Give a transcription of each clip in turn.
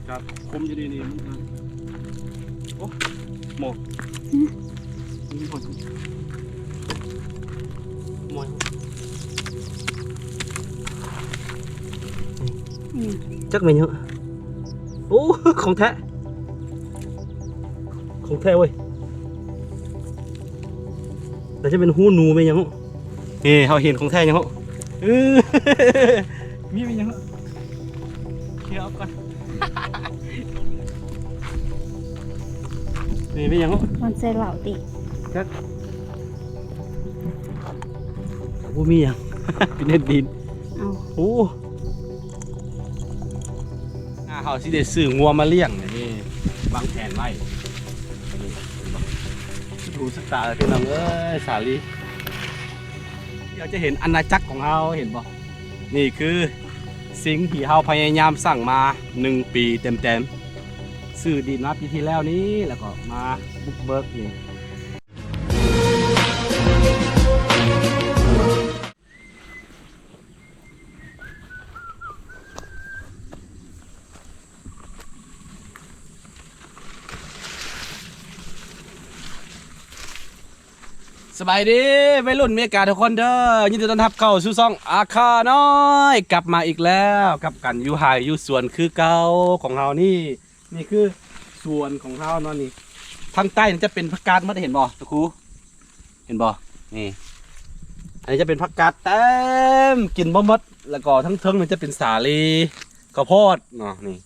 ครับคมอยู่ดีนี่มันโอ้หมอมีคนหมอยจักไม่เยอะโอ้ของแท้ของแท้เว้ยแต่จะเป็นหูหนูไหมยังนี่เขาเห็นของแท้ยังเหรอมีไหมยังเคลียร์เอาก่อนนี่ไม่ยังเหรอมันใส่เหล่าติจักโอ้มียังเป็นเน็ตดินเอาโอ้เขาสิได้ซื้องัวมาเลี้ยงนี่วางแผนไว้ดูสตาร์พี่น้องเอ้ยสาลีเราจะเห็นอาณาจักรของเราเห็นบ่นี่คือสิ่งที่เราพยายามสั่งมา1 ปีเต็มๆซื้อดินมาปีที่แล้วนี้แล้วก็มาบุกเบิกนี่สบายดีวัยรุ่นเมกาทุกคนเด้อยินดีต้อนรับเข้าสู่ช่องอาคาน้อยกลับมาอีกแล้วกับกันอยู่ไฮอยู่สวนคือเก่าของเรานี่คือสวนของเราเนาะนี่ทางใต้นี่จะเป็นผักกาดมัดเห็นบ่ตะครูเห็นบ่นี่อันนี้จะเป็นผักกาดเต็มกินบ่หมดแล้วก็ทั้งเทิงมันจะเป็นสาลีข้าวโพดเนาะนี่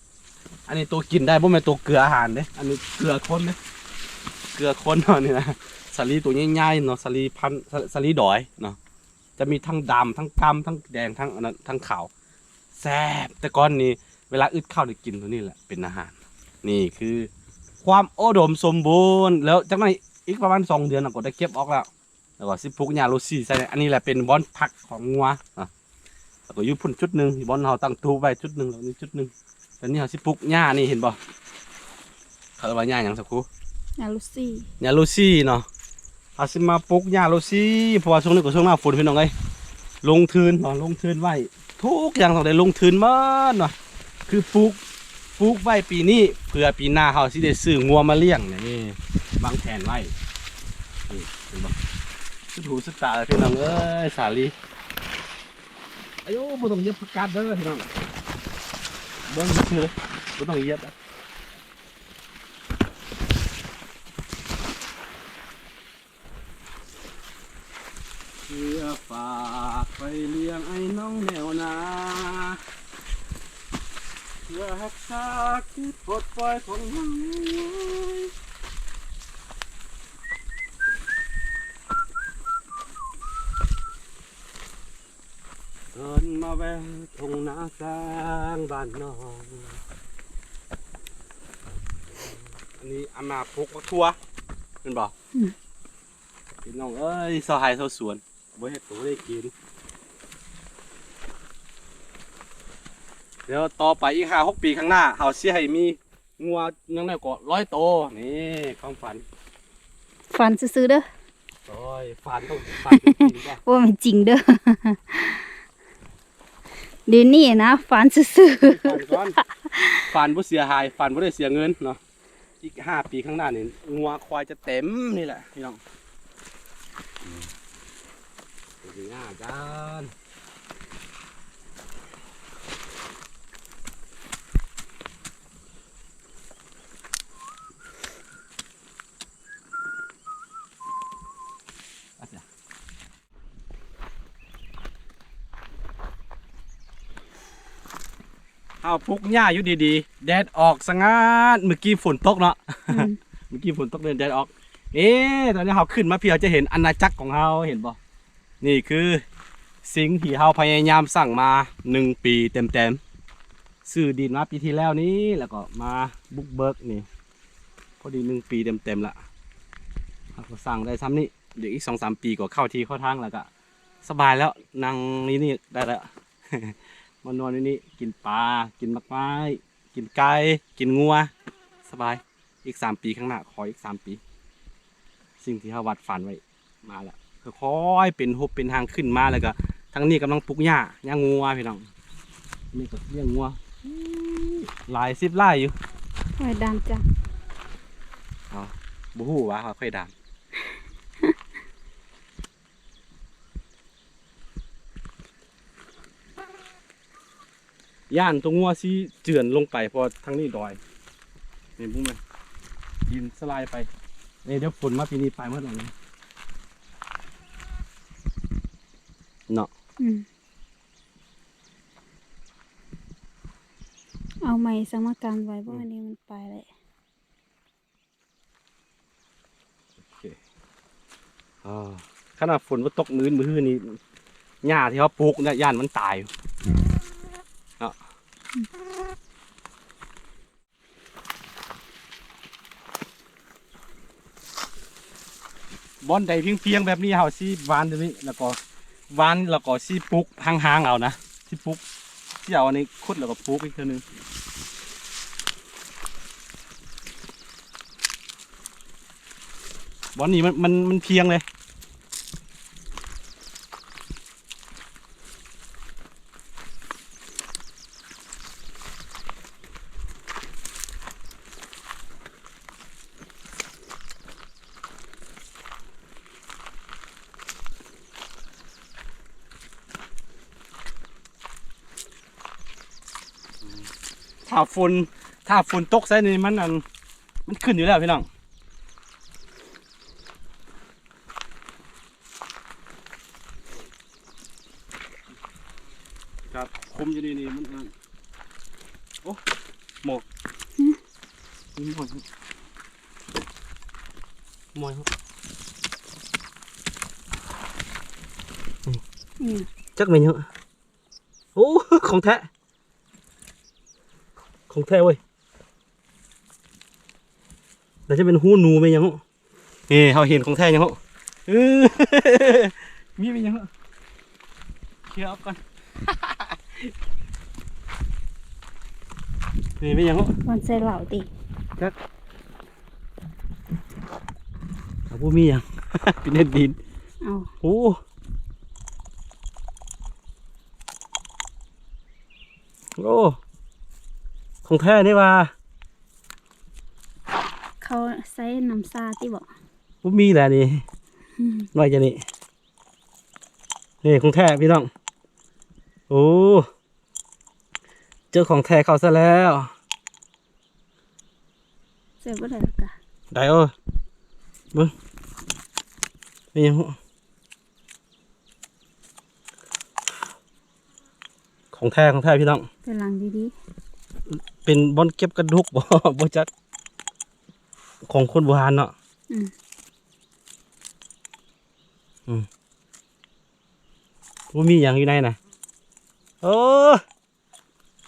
อันนี้ตัวกินได้บ่แม่นตัวเกลืออาหารเด้อันนี้เกลือคนเด้เกลือคนเนาะนี่นะสาลีตัวใหญ่ๆเนาะสาลีพันสาลีดอยเนาะจะมีทั้งดำทั้งกำทั้งแดงทั้งอันนั้นทั้งขาวแซ่บแต่ก่อนนี้เวลาอึดข้าวได้กินตัวนี้แหละเป็นอาหารนี่คือความอุดมสมบูรณ์แล้วจากนั้นอีกประมาณ2 เดือนก็ได้เก็บออกแล้วก็สิปลูกหญ้าโรซี่ใส่อันนี้แหละเป็นบอนผักของงัวแล้วก็อยู่พุ่นจุดหนึ่งบอนเราตั้งตู้ไว้จุดหนึ่งแล้วนี่จุดหนึ่งแล้วนี่เราสิปลูกหญ้านี่เห็นบ่เขาเรียกว่าหญ้าอย่างสักครู่หญ้าลูซี่หญ้าโรซี่เนาะอาสิมาปลูกหญ้าโรซี่เพราะว่าช่วงนี้ก็ช่วงหน้าฝนพี่น้องเอ้ยลงทุนเนาะลงทุนไว้ทุกอย่างต้องได้ลงทุนหมดเนาะคือปลูกไว้ปีนี้เพื่อปีหน้าเขาสิได้ซื้องัวมาเลี้ยงนี่วางแผนไว้นี่เห็นบ่สุดหูสุดตาพี่น้องเอ้ยสาลีอายุบ่ต้องเย็บผักกาดเด้อพี่น้องเบิ่งซื่อๆบ่ต้องเย็บเพื่อฝากไปเลี้ยงไอ้น้องแมวนาเพื่อรักษาคิดปลดปล่อยของน้องเดินมาแวะทงนาแสงบ้านน้องอันนี้อามาปลูกมะทั่วเป็นบ่พี่น้องเอ้ยสหายชาวสวนบ่เฮ็ดก็บ่ได้กินเดี๋ยวต่อไปอีก5-6 ปีข้างหน้าเฮาสิให้มีงัวยังน้อยกว่า100 โตนี่ความฝันฟันซื้อๆเด้อโอ้ยฝันต้องฝันจริงป่ะว่ามันจริงเด้อเดี๋ยวนี้นะฟันซื้อฝันบ่เสียหายฝันบ่ได้เสียเงินเนาะอีก5 ปีข้างหน้านี่งัวควายจะเต็มนี่แหละพี่น้องเป็นง่ายกันเอาปลูกหญ้าอยู่ดีๆแดดออกสงัดเมื่อกี้ฝนตกเนาะเมื่อกี้ฝนตกเลยแดดออกตอนนี้เราขึ้นมาพี่เราจะเห็นอาณาจักรของเราเห็นบ่นี่คือสิ่งที่เราพยายามสั่งมา1 ปีเต็มๆซื้อดินมาปีที่แล้วนี้แล้วก็มาบุกเบิกนี่พอดี1 ปีเต็มๆละเราก็สั่งได้ซ้ำนี่เดี๋ยวอีก2-3 ปีก็เข้าที่เข้าทางแล้วก็สบายแล้วนั่งนี่ได้แล้วมานอนนี่กินปลากินมะไม้กินไก่กินงัวสบายอีก3 ปีข้างหน้าขออีก3 ปีสิ่งที่เขาวัดฝันไว้มาแล้วค่อยๆเป็นหุบเป็นทางขึ้นมาแล้วก็ทั้งนี้กำลังปลูกหญ้างัวพี่น้องนี่ก็เลี้ยงงัว หลาย10ลายอยู่ หอยดำจ้ะ บ่ฮู้ว่าเขาค่อยดามย่านตัวงัวสิเจือนลงไปเพอทางนี้ดอยนี่บุ้งมันดินสลายไปนี่เดี๋ยวฝนมาปีนี้ไปเมื่อไหร่นี่เนาะ เอาไม้สมการไว้เพราะอันนี้มันไปเลย ขนาดฝนว่าตกมื้อนี้หญ้าที่เขาปลูกเนี่ยย่านมันตายอยู่เนาะบอนใดเพียงๆแบบนี้เขาสิหวานตัวนี้แล้วก็หวานแล้วก็สิปลูกห่างๆเอานะสิปลูกที่เอาอันนี้ขุดแล้วก็ปลูกอีกเท่านึงบอนนี้มันเพียงเลยถ้าฝนตกใส่นี่มันขึ้นอยู่แล้วพี่น้องครับคุมอยู่นี่มันโอ้หมอกนี่หมอกครับจักไม่เยอะโอ้ของแท้เว้ยแล้วจะเป็นหูหนูไหมยังนี่เขาเห็นของแท้ยังมีไหมยังเคลียร์ออกก่อนนี่ไม่ยัง มันใส่เหล่าติ จักเขาพูดมียัง เป็นเน็ตดิน เอา โอ้โอ้ของแท้นี่ว่า เขาใส่น้ำซาติบอก พูดมีแหละนี่น้อยจะนี่ของแท้พี่น้องโอ้เจอของแท้เขาซะแล้ว ใส่บ่ได้กะ ได้เออเบิ้งเป็นยังของแท้พี่น้อง ไปล้างดี เป็นบอนเก็บกระดูก บ่จักของคนโบราณเนาะ ว่ามีอย่างอยู่ในน่ะโอ้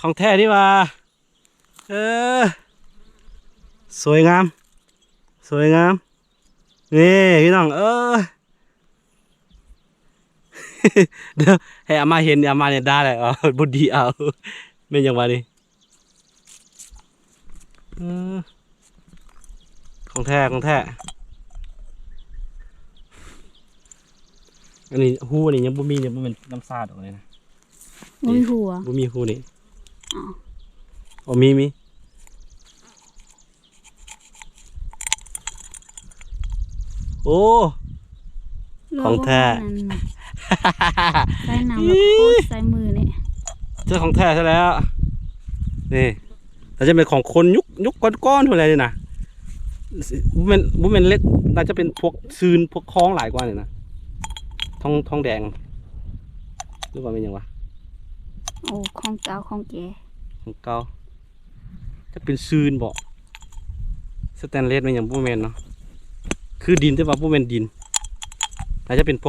ของแท้นี่ว่าสวยงามนี่พี่น้องเดี๋ยวให้อามาเห็นอามาเนี่ยได้เลยบุดีเอาไม่ยังว่าดิของแท้อันนี้หูอันนี้ยังบ่มีเนี่ยบ่เป็นน้ำซาดออกเลยนะ ๆมีหัว บ่มีหูนี่ อ๋อ อ๋อมีโอ้ ของแท้ ใส่น้ำแล้วโคตรใส่มือเนี่ย เจอของแท้ซะแล้วนี่แต่จะเป็นของคนยุคก้อนๆอะไรนี่นะบุเป็นเล็กน่าจะเป็นพวกซืนพวกคล้องหลายกว่าเนี่ยนะทองแดงหรือว่าเป็นยังวะ โอ้ของเก่าของแก่ ของเก่าจะเป็นซืนบอกสแตนเลสเป็นอย่างบุเมนเนาะคือดินแต่ว่าบุเมนดินน่าจะเป็นพ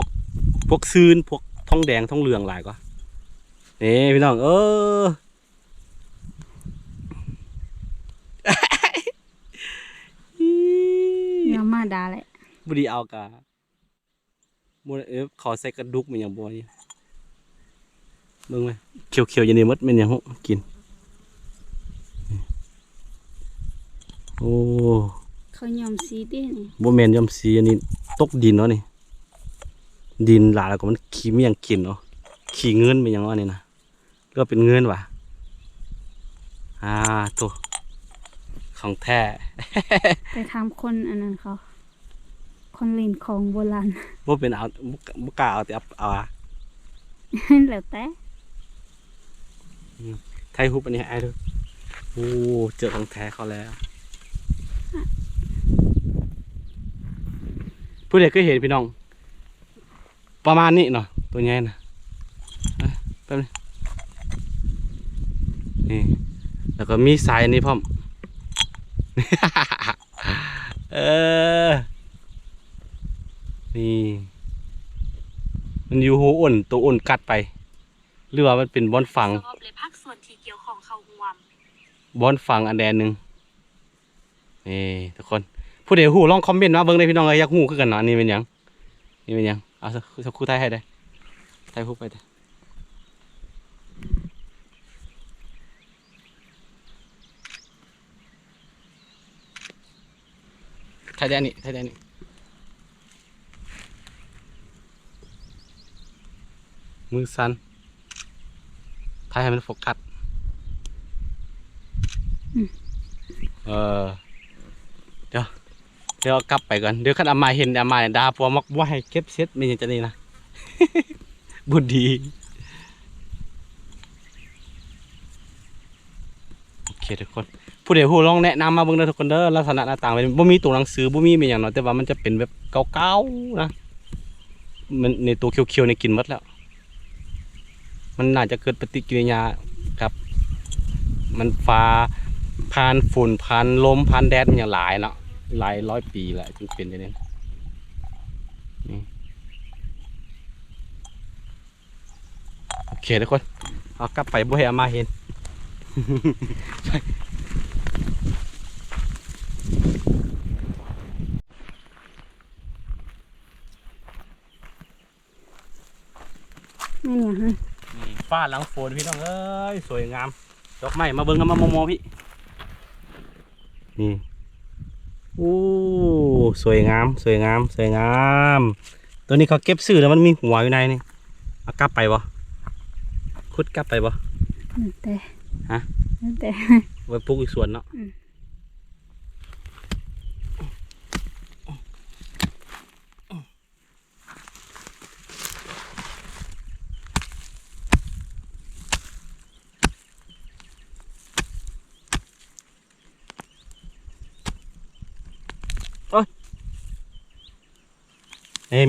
วกซืนพวกทองแดงทองเหลืองหลายกว่านี่พี่น้องยามาดาแหละ บุรีเอากาบุรีขอใส่กระดูกมันอย่างบัวนี่เบิ่งไหมเขียวๆอย่างนี้มดมันอย่างกินโอ้ เขายอมสีตินี่ บัวแมนยำสีอันนี้ตกดินเนาะนี่ดินหลายแล้วก็มันขี้เมี่ยงกินเนาะขี้เงินเป็นอย่างว่านี่นะก็เป็นเงินว่ะ ตัวของแท้ ไปถามคนอันนั้นเขา คนเล่นของโบราณ บ่เป็นเอาบ่กล้าเอาแต่เอาอะ แล้วแต่ ไทยฮุบอันนี้ให้ไอ้ดูโอ้เจอของแท้เขาแล้วผู้ใดเคยเห็นพี่น้อง ประมาณนี้เนาะตัวใหญ่นะแป๊บนึงนี่แล้วก็มีสายนี่พร้อม นี่มันอยู่หูอ่นตัวอ่นกัดไปหรือว่ามันเป็นบอนฝัง สงบเลยพักส่วนที่เกี่ยวของเขาห่วม บอนฝังอันแดนหนึ่งนี่ทุกคนผู้ใดหูลองคอมเมนต์มาเบิ่งได้พี่น้องอยากหูคือกันเนาะอันนี่เป็นหยังนี่เป็นหยังเอาสักครู่ไทยให้ได้ไทยพูดไปได้ไทยแดนนี่ไทยแดนนี่มือสั่นไทยให้มันโฟกัสเดี๋ยวกลับไปก่อนเดี๋ยวคันอามาเห็นอามาเนี่ยด่าพวมักว่าให้เก็บเซ็ตไม่ยังจะนี่นะ บุญดีโอเคทุกคนผู้ใดผู้ลองแนะนำมาเบิ่งเด้อทุกคนเด้อลักษณะหน้าต่างเป็นบ่มีตัวหนังสือบ่มีเป็นอย่างน้อยแต่ว่ามันจะเป็นแบบเก่าๆนะมันในตัวเขียวๆในกินหมดแล้วมันน่าจะเกิดปฏิกิริยากับมันฟ้าผ่านฝุ่นผ่านลมผ่านแดดมันอย่างหลายเนาะหลายร้อยปีแหละจึงเป็นอย่างนี้นี่โอเคทุกคนเอากลับไปบ่ให้อามาเห็น ไม่เนี่ยฮะ นี่ฟ้าหลังฝนพี่น้องเอ้ยสวยงามดอกไม้มาเบิ่งกันมามองพี่นี่โอ้สวยงามสวยงามสวยงามตัวนี้เขาเก็บซื้อแล้วมันมีหัวอยู่ในนี่เอากลับไปบ่คุดกลับไปบ่ แล้วแต่ ฮะ แล้วแต่ ไว้ปลูกอีกส่วนเนาะ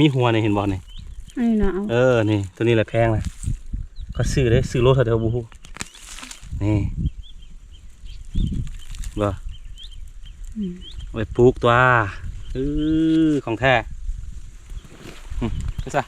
มีหัวนี่เห็นบ่นี่ นี่เนาะเอา นี่ตัวนี้แหละแพงเลยก็ซื้อเลยซื้อโลเท่าเดิมบูนี่บ่ ไว้ปลูกตัวของแท้ไปซะ